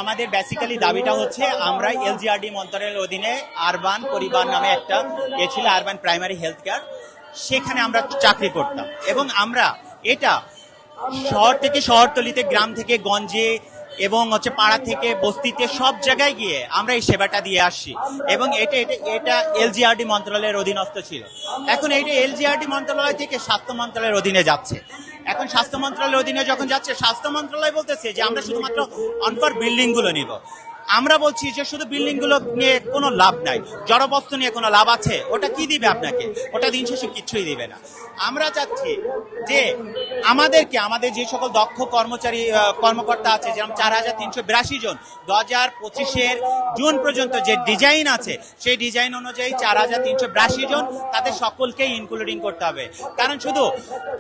আমাদের বেসিক্যালি দাবিটা হচ্ছে আমরা এলজিআরডি মন্ত্রণালয়ের অধীনে আরবান পরিবার নামে একটা ছিল আরবান প্রাইমারি হেলথ কেয়ার, সেখানে আমরা চাকরি করতাম এবং আমরা এটা শহর থেকে শহরতলিতে, গ্রাম থেকে গঞ্জে এবং পাড়া থেকে বস্তিতে সব জায়গায় গিয়ে আমরা এই সেবাটা দিয়ে আসছি এবং এটা এলজিআরডি মন্ত্রণালয়ের অধীনস্থ ছিল। এখন এইটা এলজিআরডি মন্ত্রণালয় থেকে স্বাস্থ্য মন্ত্রণালয়ের অধীনে যাচ্ছে। এখন স্বাস্থ্য মন্ত্রণালয়ের অধীনে যখন যাচ্ছে, স্বাস্থ্য মন্ত্রণালয় বলতেছে যে আমরা শুধুমাত্র অনফর বিল্ডিং গুলো নিব। আমরা বলছি যে শুধু বিল্ডিং গুলো নিয়ে কোনো লাভ নাই, জড়বস্তু নিয়ে কোনো লাভ আছে? ওটা কি দিবে আপনাকে? ওটা দিন শেষে কিছুই দিবে না। আমরা চাচ্ছি যে আমাদের যে সকল দক্ষ কর্মকর্তা আছে, যেমন 4382 জন 2025 জুন পর্যন্ত যে ডিজাইন আছে, সেই ডিজাইন অনুযায়ী 4382 জন, তাদের সকলকেই ইনক্লুডিং করতে হবে। কারণ শুধু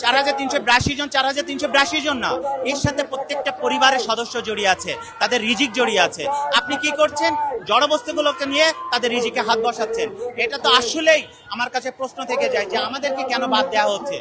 4382 জন না, এর সাথে প্রত্যেকটা পরিবারের সদস্য জড়িয়ে আছে, তাদের রিজিক জড়িয়ে আছে। আপনি কি করছেন? জড়বস্তুগুলোকে নিয়ে তাদের রিজিকে হাত বসাচ্ছেন। এটা তো আসলেই আমার কাছে প্রশ্ন থেকে যায় যে আমাদেরকে কেন বাদ দেওয়া হচ্ছে।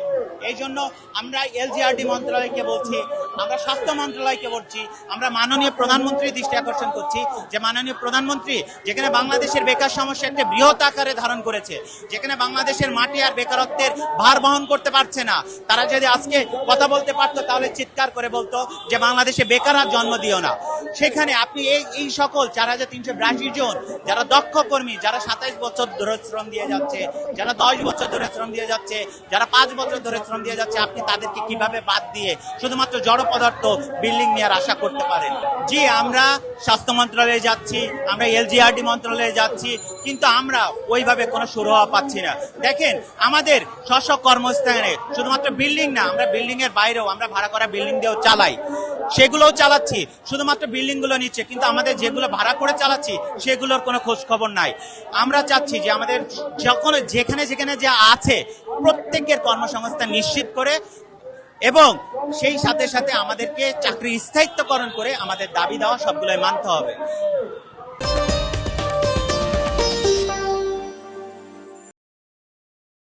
এই জন্য আমরা এলজিআরডি মন্ত্রণালয়কে বলছি, আমরা স্বাস্থ্য মন্ত্রণালয়কে বলছি, আমরা মাননীয় প্রধানমন্ত্রীর দৃষ্টি আকর্ষণ করছি যে মাননীয় প্রধানমন্ত্রী যেখানে বাংলাদেশের বেকার সমস্যা একটা বৃহৎ আকারে ধারণ করেছে, যেখানে বাংলাদেশের মাটি আর বেকারত্বের ভার বহন করতে পারছে না, তারা যদি আজকে কথা বলতে পারতো তাহলে চিৎকার করে বলতো যে বাংলাদেশে বেকার আর জন্ম দিও না। সেখানে আপনি এই সকল 4382 জন যারা দক্ষ কর্মী, যারা 27 বছর ধরে শ্রম দিয়ে যাচ্ছে, যারা 10 বছর ধরে শ্রম দিয়ে যাচ্ছে, যারা 5 বছর ধরে শ্রম দিয়ে যাচ্ছে, আপনি তাদেরকে কিভাবে বাদ দিয়ে শুধুমাত্র জড় পদার্থ বিল্ডিং নেওয়ার আশা করতে পারেন? জি, আমরা স্বাস্থ্য মন্ত্রণালয়ে যাচ্ছি, আমরা এলজিআরডি মন্ত্রণালয়ে যাচ্ছি, কিন্তু আমরা ওইভাবে কোনো সুরাহা পাচ্ছি না। দেখেন, আমাদের স্ব কর্মস্থানে শুধুমাত্র বিল্ডিং না, আমরা বিল্ডিং এর বাইরেও আমরা ভাড়া করা বিল্ডিং দিয়েও চালাই, সেগুলোও চালাচ্ছি, শুধুমাত্র বিল্ডিং গুলো নিচ্ছে, কিন্তু আমাদের যেগুলো ভাড়া করে চালাচ্ছি সেগুলোর কোনো খোঁজ খবর নাই। আমরা চাচ্ছি যে আমাদের যেখানে যা আছে প্রত্যেকের কর্মসংস্থান নিশ্চিত করে এবং সেই সাথে সাথে আমাদেরকে চাকরি স্থায়িত্বকরণ করে আমাদের দাবি দেওয়া সবগুলোই মানতে হবে।